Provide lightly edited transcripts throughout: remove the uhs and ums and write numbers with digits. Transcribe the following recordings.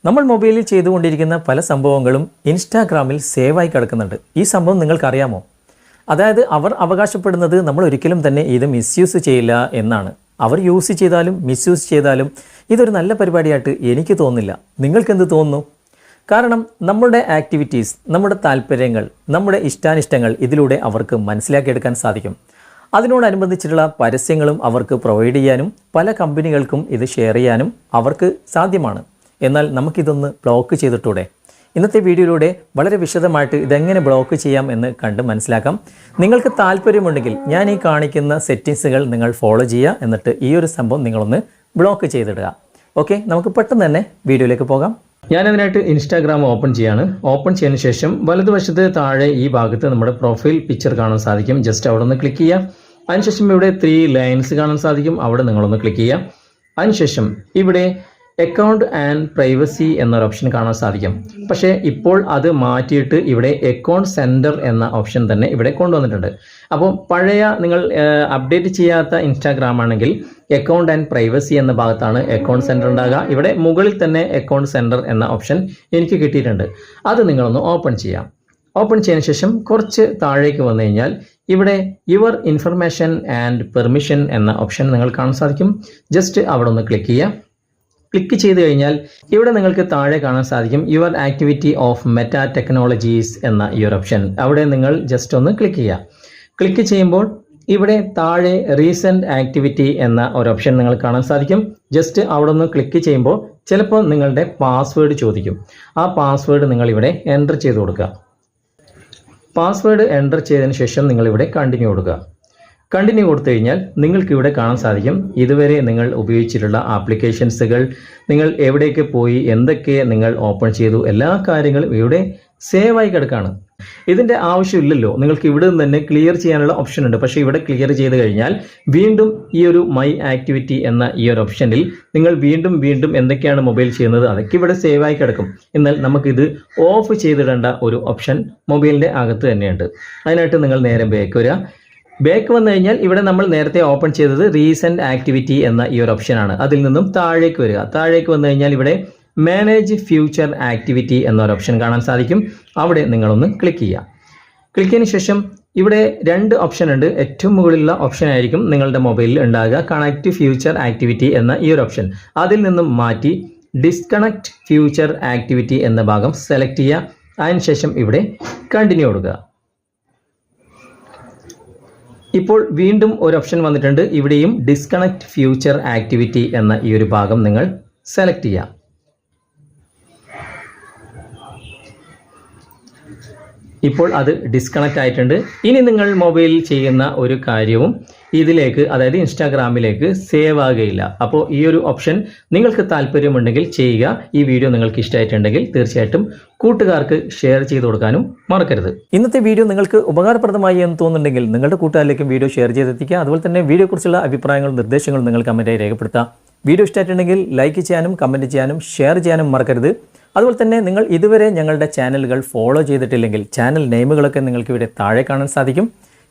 നമ്മൾ മൊബൈലിൽ ചെയ്തുകൊണ്ടിരിക്കുന്ന പല സംഭവങ്ങളും ഇൻസ്റ്റാഗ്രാമിൽ സേവായി കിടക്കുന്നുണ്ട്. ഈ സംഭവം നിങ്ങൾക്കറിയാമോ? അതായത് അവർ അവകാശപ്പെടുന്നത് നമ്മൾ ഒരിക്കലും തന്നെ ഇത് മിസ്യൂസ് ചെയ്യില്ല എന്നാണ്. അവർ യൂസ് ചെയ്താലും മിസ്യൂസ് ചെയ്താലും ഇതൊരു നല്ല പരിപാടിയായിട്ട് എനിക്ക് തോന്നുന്നില്ല. നിങ്ങൾക്കെന്ത് തോന്നുന്നു? കാരണം നമ്മുടെ ആക്ടിവിറ്റീസ്, നമ്മുടെ താല്പര്യങ്ങൾ, നമ്മുടെ ഇഷ്ടാനിഷ്ടങ്ങൾ ഇതിലൂടെ അവർക്ക് മനസ്സിലാക്കിയെടുക്കാൻ സാധിക്കും. അതിനോടനുബന്ധിച്ചിട്ടുള്ള പരസ്യങ്ങളും അവർക്ക് പ്രൊവൈഡ് ചെയ്യാനും പല കമ്പനികൾക്കും ഇത് ഷെയർ ചെയ്യാനും അവർക്ക് സാധ്യമാണ്. എന്നാൽ നമുക്കിതൊന്ന് ബ്ലോക്ക് ചെയ്തിട്ടൂടെ? ഇന്നത്തെ വീഡിയോയിലൂടെ വളരെ വിശദമായിട്ട് ഇതെങ്ങനെ ബ്ലോക്ക് ചെയ്യാം എന്ന് കണ്ട് മനസ്സിലാക്കാം. നിങ്ങൾക്ക് താല്പര്യമുണ്ടെങ്കിൽ ഞാൻ ഈ കാണിക്കുന്ന സെറ്റിങ്സുകൾ നിങ്ങൾ ഫോളോ ചെയ്യുക. എന്നിട്ട് ഈ ഒരു സംഭവം നിങ്ങളൊന്ന് ബ്ലോക്ക് ചെയ്തിടുക. ഓക്കെ, നമുക്ക് പെട്ടെന്ന് തന്നെ വീഡിയോയിലേക്ക് പോകാം. ഞാനതിനായിട്ട് ഇൻസ്റ്റാഗ്രാം ഓപ്പൺ ചെയ്യാണ്. ഓപ്പൺ ചെയ്തതിന് ശേഷം വലതുവശത്ത് താഴെ ഈ ഭാഗത്ത് നമ്മുടെ പ്രൊഫൈൽ പിക്ചർ കാണാൻ സാധിക്കും. ജസ്റ്റ് അവിടെ ഒന്ന് ക്ലിക്ക് ചെയ്യുക. അതിനുശേഷം ഇവിടെ 3 ലൈൻസ് കാണാൻ സാധിക്കും. അവിടെ നിങ്ങളൊന്ന് ക്ലിക്ക് ചെയ്യുക. അതിനുശേഷം ഇവിടെ അക്കൗണ്ട് ആൻഡ് പ്രൈവസി എന്നൊരു ഓപ്ഷൻ കാണാൻ സാധിക്കും. പക്ഷേ ഇപ്പോൾ അത് മാറ്റിയിട്ട് ഇവിടെ അക്കൗണ്ട് സെൻറ്റർ എന്ന ഓപ്ഷൻ തന്നെ ഇവിടെ കൊണ്ടുവന്നിട്ടുണ്ട്. അപ്പോൾ പഴയ നിങ്ങൾ അപ്ഡേറ്റ് ചെയ്യാത്ത ഇൻസ്റ്റാഗ്രാം ആണെങ്കിൽ അക്കൗണ്ട് ആൻഡ് പ്രൈവസി എന്ന ഭാഗത്താണ് അക്കൗണ്ട് സെൻറ്റർ ഉണ്ടാകുക. ഇവിടെ മുകളിൽ തന്നെ അക്കൗണ്ട് സെൻറ്റർ എന്ന ഓപ്ഷൻ എനിക്ക് കിട്ടിയിട്ടുണ്ട്. അത് നിങ്ങളൊന്ന് ഓപ്പൺ ചെയ്യാം. ഓപ്പൺ ചെയ്തതിന് ശേഷം കുറച്ച് താഴേക്ക് വന്നു കഴിഞ്ഞാൽ ഇവിടെ യുവർ ഇൻഫർമേഷൻ ആൻഡ് പെർമിഷൻ എന്ന ഓപ്ഷൻ നിങ്ങൾ കാണാൻ സാധിക്കും. ജസ്റ്റ് അവിടെ ഒന്ന് ക്ലിക്ക് ചെയ്യുക. ക്ലിക്ക് ചെയ്ത് കഴിഞ്ഞാൽ ഇവിടെ നിങ്ങൾക്ക് താഴെ കാണാൻ സാധിക്കും your activity of meta technologies എന്ന ഈ ഒരു ഓപ്ഷൻ. അവിടെ നിങ്ങൾ ജസ്റ്റ് ഒന്ന് ക്ലിക്ക് ചെയ്യുക. ക്ലിക്ക് ചെയ്യുമ്പോൾ ഇവിടെ താഴെ റീസെൻറ്റ് ആക്ടിവിറ്റി എന്ന ഒരു ഓപ്ഷൻ നിങ്ങൾ കാണാൻ സാധിക്കും. ജസ്റ്റ് അവിടെ ഒന്ന് ക്ലിക്ക് ചെയ്യുമ്പോൾ ചിലപ്പോൾ നിങ്ങളുടെ പാസ്വേഡ് ചോദിക്കും. ആ പാസ്വേഡ് നിങ്ങൾ ഇവിടെ എൻ്റർ ചെയ്ത് കൊടുക്കുക. പാസ്വേഡ് എൻ്റർ ചെയ്തതിന് ശേഷം നിങ്ങളിവിടെ കണ്ടിന്യൂ കൊടുക്കുക. കണ്ടിന്യൂ കൊടുത്തു കഴിഞ്ഞാൽ നിങ്ങൾക്ക് ഇവിടെ കാണാൻ സാധിക്കും ഇതുവരെ നിങ്ങൾ ഉപയോഗിച്ചിട്ടുള്ള ആപ്ലിക്കേഷൻസുകൾ, നിങ്ങൾ എവിടേക്ക് പോയി, എന്തൊക്കെ നിങ്ങൾ ഓപ്പൺ ചെയ്തു, എല്ലാ കാര്യങ്ങളും ഇവിടെ സേവ് ആയി കിടക്കുകയാണ്. ഇതിൻ്റെ ആവശ്യമില്ലല്ലോ, നിങ്ങൾക്ക് ഇവിടെ നിന്ന് തന്നെ ക്ലിയർ ചെയ്യാനുള്ള ഓപ്ഷൻ ഉണ്ട്. പക്ഷേ ഇവിടെ ക്ലിയർ ചെയ്ത് കഴിഞ്ഞാൽ വീണ്ടും ഈ ഒരു മൈ ആക്ടിവിറ്റി എന്ന ഈ ഒരു ഓപ്ഷനിൽ നിങ്ങൾ വീണ്ടും എന്തൊക്കെയാണ് മൊബൈൽ ചെയ്യുന്നത് അതൊക്കെ ഇവിടെ സേവ് ആയി കിടക്കും. എന്നാൽ നമുക്കിത് ഓഫ് ചെയ്തിടേണ്ട ഒരു ഓപ്ഷൻ മൊബൈലിൻ്റെ അകത്ത് തന്നെയുണ്ട്. അതിനായിട്ട് നിങ്ങൾ നേരെ ബാക്ക് വരിക. ബാക്ക് വന്നു കഴിഞ്ഞാൽ ഇവിടെ നമ്മൾ നേരത്തെ ഓപ്പൺ ചെയ്തത് റീസെൻറ്റ് ആക്ടിവിറ്റി എന്ന ഈ ഒരു ഓപ്ഷനാണ്. അതിൽ നിന്നും താഴേക്ക് വരിക. താഴേക്ക് വന്നു കഴിഞ്ഞാൽ ഇവിടെ മാനേജ് ഫ്യൂച്ചർ ആക്ടിവിറ്റി എന്നൊരു ഓപ്ഷൻ കാണാൻ സാധിക്കും. അവിടെ നിങ്ങളൊന്ന് ക്ലിക്ക് ചെയ്യുക. ക്ലിക്ക് ചെയ്തതിന് ശേഷം ഇവിടെ 2 ഓപ്ഷൻ ഉണ്ട്. ഏറ്റവും മുകളിലുള്ള ഓപ്ഷൻ ആയിരിക്കും നിങ്ങളുടെ മൊബൈലിൽ ഉണ്ടാകുക കണക്ട് ഫ്യൂച്ചർ ആക്ടിവിറ്റി എന്ന ഈ ഒരു ഓപ്ഷൻ. അതിൽ നിന്നും മാറ്റി ഡിസ്കണക്ട് ഫ്യൂച്ചർ ആക്ടിവിറ്റി എന്ന ഭാഗം സെലക്ട് ചെയ്യുക. അതിനുശേഷം ഇവിടെ കണ്ടിന്യൂ കൊടുക്കുക. ഇപ്പോൾ വീണ്ടും ഒരു ഓപ്ഷൻ വന്നിട്ടുണ്ട്. ഇവിടെയും ഡിസ്കണക്ട് ഫ്യൂച്ചർ ആക്ടിവിറ്റി എന്ന ഈ ഒരു ഭാഗം നിങ്ങൾ സെലക്ട് ചെയ്യാം. ഇപ്പോൾ അത് ഡിസ്കണക്റ്റ് ആയിട്ടുണ്ട്. ഇനി നിങ്ങൾ മൊബൈലിൽ ചെയ്യുന്ന ഒരു കാര്യവും ഇതിലേക്ക്, അതായത് ഇൻസ്റ്റാഗ്രാമിലേക്ക് സേവ് ആകുകയില്ല. അപ്പോൾ ഈ ഒരു ഓപ്ഷൻ നിങ്ങൾക്ക് താല്പര്യമുണ്ടെങ്കിൽ ചെയ്യുക. ഈ വീഡിയോ നിങ്ങൾക്ക് ഇഷ്ടമായിട്ടുണ്ടെങ്കിൽ തീർച്ചയായിട്ടും കൂട്ടുകാർക്ക് ഷെയർ ചെയ്ത് കൊടുക്കാനും മറക്കരുത്. ഇന്നത്തെ വീഡിയോ നിങ്ങൾക്ക് ഉപകാരപ്രദമായി എന്ന് തോന്നുന്നുണ്ടെങ്കിൽ നിങ്ങളുടെ കൂട്ടുകാരിലേക്കും വീഡിയോ ഷെയർ ചെയ്തെത്തിക്കുക. അതുപോലെ തന്നെ വീഡിയോയെക്കുറിച്ചുള്ള അഭിപ്രായങ്ങളും നിർദ്ദേശങ്ങളും നിങ്ങൾ കമൻറ്റായി രേഖപ്പെടുത്തുക. വീഡിയോ ഇഷ്ടമായിട്ടുണ്ടെങ്കിൽ ലൈക്ക് ചെയ്യാനും കമൻറ്റ് ചെയ്യാനും ഷെയർ ചെയ്യാനും മറക്കരുത്. അതുപോലെ തന്നെ നിങ്ങൾ ഇതുവരെ ഞങ്ങളുടെ ചാനലുകൾ ഫോളോ ചെയ്തിട്ടില്ലെങ്കിൽ ചാനൽ നെയിമുകളൊക്കെ നിങ്ങൾക്ക് ഇവിടെ താഴെ കാണാൻ സാധിക്കും.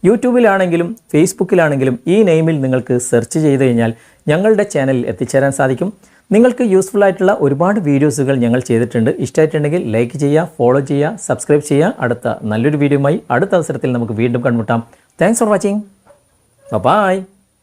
യൂട്യൂബിലാണെങ്കിലും ഫേസ്ബുക്കിലാണെങ്കിലും ഈ നെയിമിൽ നിങ്ങൾക്ക് സെർച്ച് ചെയ്ത് കഴിഞ്ഞാൽ ഞങ്ങളുടെ ചാനലിൽ എത്തിച്ചേരാൻ സാധിക്കും. നിങ്ങൾക്ക് യൂസ്ഫുൾ ആയിട്ടുള്ള ഒരുപാട് വീഡിയോസുകൾ ഞങ്ങൾ ചെയ്തിട്ടുണ്ട്. ഇഷ്ടമായിട്ടുണ്ടെങ്കിൽ ലൈക്ക് ചെയ്യുക, ഫോളോ ചെയ്യുക, സബ്സ്ക്രൈബ് ചെയ്യുക. അടുത്ത നല്ലൊരു വീഡിയോയുമായി അടുത്ത അവസരത്തിൽ നമുക്ക് വീണ്ടും കണ്ടുമുട്ടാം. Thanks for watching. ബൈ.